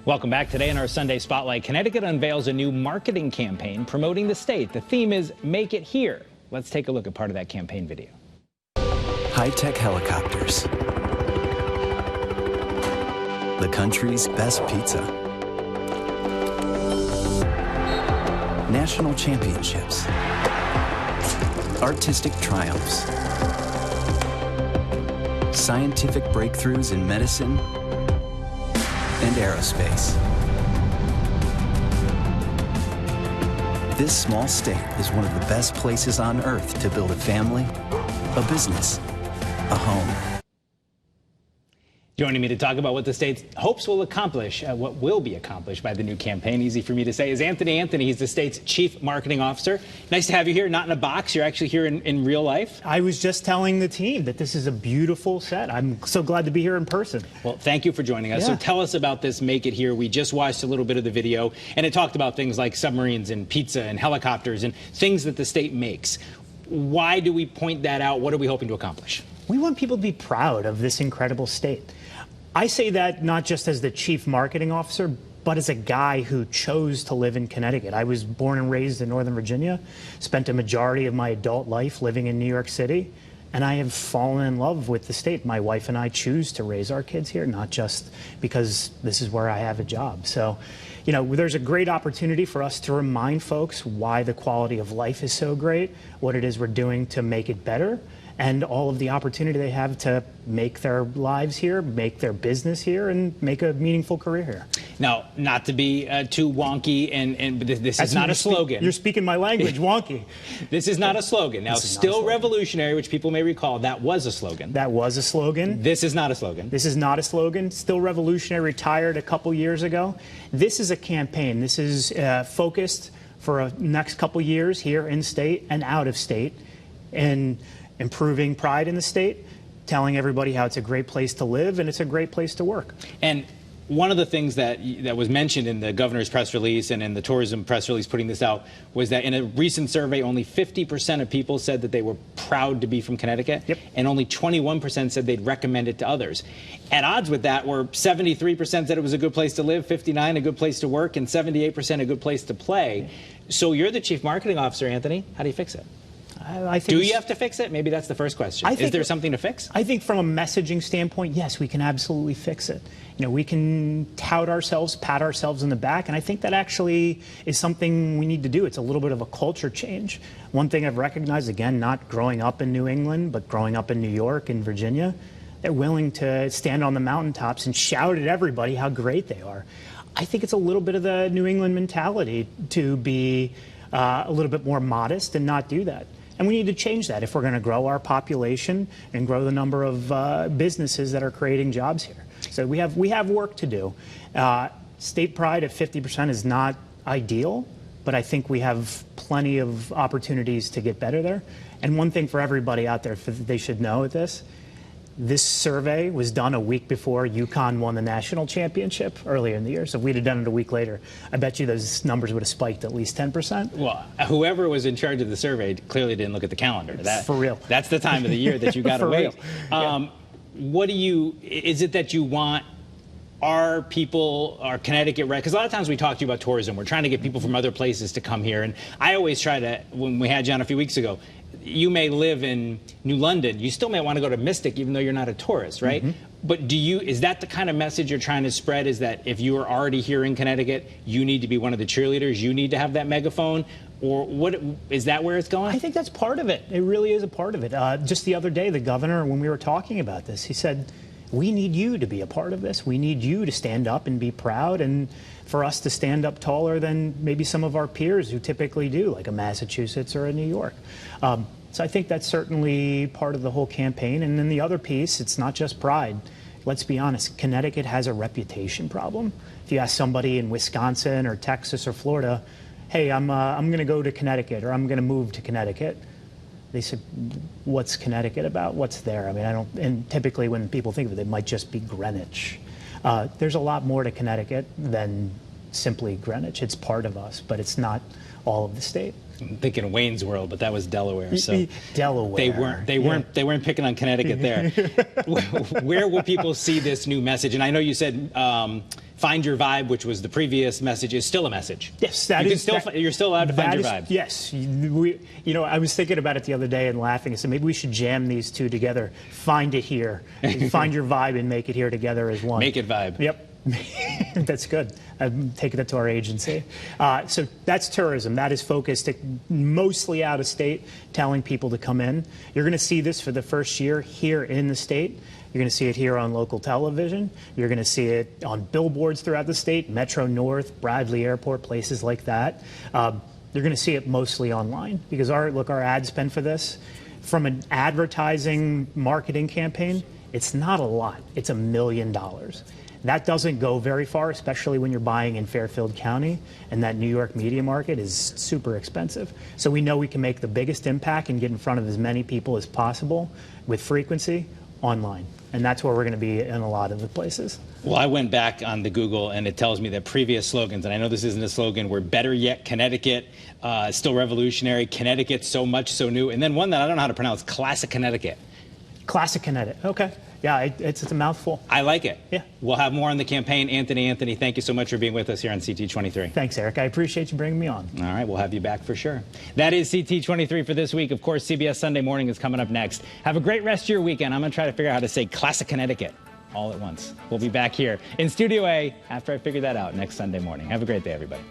Welcome back. Today in our Sunday Spotlight, Connecticut unveils a new marketing campaign promoting the state. The theme is Make It Here. Let's take a look at part of that campaign video. High-tech helicopters. The country's best pizza. National championships. Artistic triumphs. Scientific breakthroughs in medicine and aerospace. This small state is one of the best places on earth to build a family, a business, a home. Joining me to talk about what the state hopes will accomplish, what will be accomplished by the new campaign, easy for me to say, is Anthony. He's the state's chief marketing officer. Nice to have you here, not in a box. You're actually here in real life. I was just telling the team that this is a beautiful set. I'm so glad to be here in person. Well, thank you for joining us. Yeah. So tell us about this Make It Here. We just watched a little bit of the video, and it talked about things like submarines and pizza and helicopters and things that the state makes. Why do we point that out? What are we hoping to accomplish? We want people to be proud of this incredible state. I say that not just as the chief marketing officer, but as a guy who chose to live in Connecticut. I was born and raised in Northern Virginia, spent a majority of my adult life living in New York City, and I have fallen in love with the state. My wife and I choose to raise our kids here, not just because this is where I have a job. So, you know, there's a great opportunity for us to remind folks why the quality of life is so great, what it is we're doing to make it better, and all of the opportunity they have to make their lives here, make their business here, and make a meaningful career here. Now, not to be too wonky, but this is not a slogan. You're speaking my language, wonky. This is not a slogan. Now, still revolutionary, which people may recall, that was a slogan. That was a slogan. This is not a slogan. This is not a slogan. Still revolutionary, retired a couple years ago. This is a campaign. This is focused for a next couple years here in state and out of state, and improving pride in the state, telling everybody how it's a great place to live and it's a great place to work. And one of the things that was mentioned in the governor's press release and in the tourism press release putting this out was that in a recent survey, only 50% of people said that they were proud to be from Connecticut, and only 21% said they'd recommend it to others. At odds with that were 73% said it was a good place to live, 59% a good place to work, and 78% a good place to play. So you're the chief marketing officer, Anthony. How do you fix it? Do you have to fix it? Maybe that's the first question. Is there something to fix? I think from a messaging standpoint, yes, we can absolutely fix it. You know, we can tout ourselves, pat ourselves in the back, and I think that actually is something we need to do. It's a little bit of a culture change. One thing I've recognized, again, not growing up in New England, but growing up in New York and Virginia, they're willing to stand on the mountaintops and shout at everybody how great they are. I think it's a little bit of the New England mentality to be a little bit more modest and not do that. And we need to change that if we're going to grow our population and grow the number of businesses that are creating jobs here. So we have work to do. State pride at 50% is not ideal, but I think we have plenty of opportunities to get better there. And one thing for everybody out there they should know at this survey was done a week before UConn won the national championship earlier in the year. So if we'd have done it a week later, I bet you those numbers would have spiked at least 10%. Well, whoever was in charge of the survey clearly didn't look at the calendar. For real. That's the time of the year that you got to wait. What is it that you want our people, our Connecticut, because a lot of times we talk to you about tourism. We're trying to get people from other places to come here. And I always try to, when we had you on a few weeks ago, you may live in New London. You still may want to go to Mystic, even though you're not a tourist, right? But is that the kind of message you're trying to spread, is that if you are already here in Connecticut, you need to be one of the cheerleaders, you need to have that megaphone? Or what is that where it's going? I think that's part of it. It really is a part of it. Just the other day, the governor, when we were talking about this, he said, we need you to be a part of this. We need you to stand up and be proud, and for us to stand up taller than maybe some of our peers who typically do, like a Massachusetts or a New York. So I think that's certainly part of the whole campaign. And then the other piece, it's not just pride. Let's be honest, Connecticut has a reputation problem. If you ask somebody in Wisconsin or Texas or Florida, hey, I'm going to go to Connecticut, or I'm going to move to Connecticut, they said, what's Connecticut about? What's there? I mean, and typically when people think of it, it might just be Greenwich. There's a lot more to Connecticut than simply Greenwich. It's part of us, but it's not all of the state. I'm thinking Wayne's World, but that was Delaware. So Delaware. They weren't picking on Connecticut there. Where will people see this new message? And I know you said find your vibe, which was the previous message, is still a message. Yes, you're still allowed to find your vibe. Yes, I was thinking about it the other day and laughing. I said maybe we should jam these two together. Find it here, find your vibe, and make it here together as one. Make it vibe. Yep. That's good. I'm taking that to our agency. So that's tourism. That is focused mostly out of state, telling people to come in. You're going to see this for the first year here in the state. You're going to see it here on local television. You're going to see it on billboards throughout the state, Metro North, Bradley Airport, places like that. You're going to see it mostly online because our ad spend for this, from an advertising marketing campaign, it's not a lot. It's $1 million. That doesn't go very far, especially when you're buying in Fairfield County, and that New York media market is super expensive. So we know we can make the biggest impact and get in front of as many people as possible with frequency online. And that's where we're going to be in a lot of the places. Well, I went back on the Google, and it tells me that previous slogans, and I know this isn't a slogan, were better yet Connecticut, still revolutionary, Connecticut, so much, so new, and then one that I don't know how to pronounce, Classic Connecticut. Classic Connecticut. Okay. Yeah, it's a mouthful. I like it. Yeah. We'll have more on the campaign. Anthony, thank you so much for being with us here on CT23. Thanks, Eric. I appreciate you bringing me on. All right, we'll have you back for sure. That is CT23 for this week. Of course, CBS Sunday Morning is coming up next. Have a great rest of your weekend. I'm going to try to figure out how to say Classic Connecticut all at once. We'll be back here in Studio A after I figure that out next Sunday morning. Have a great day, everybody.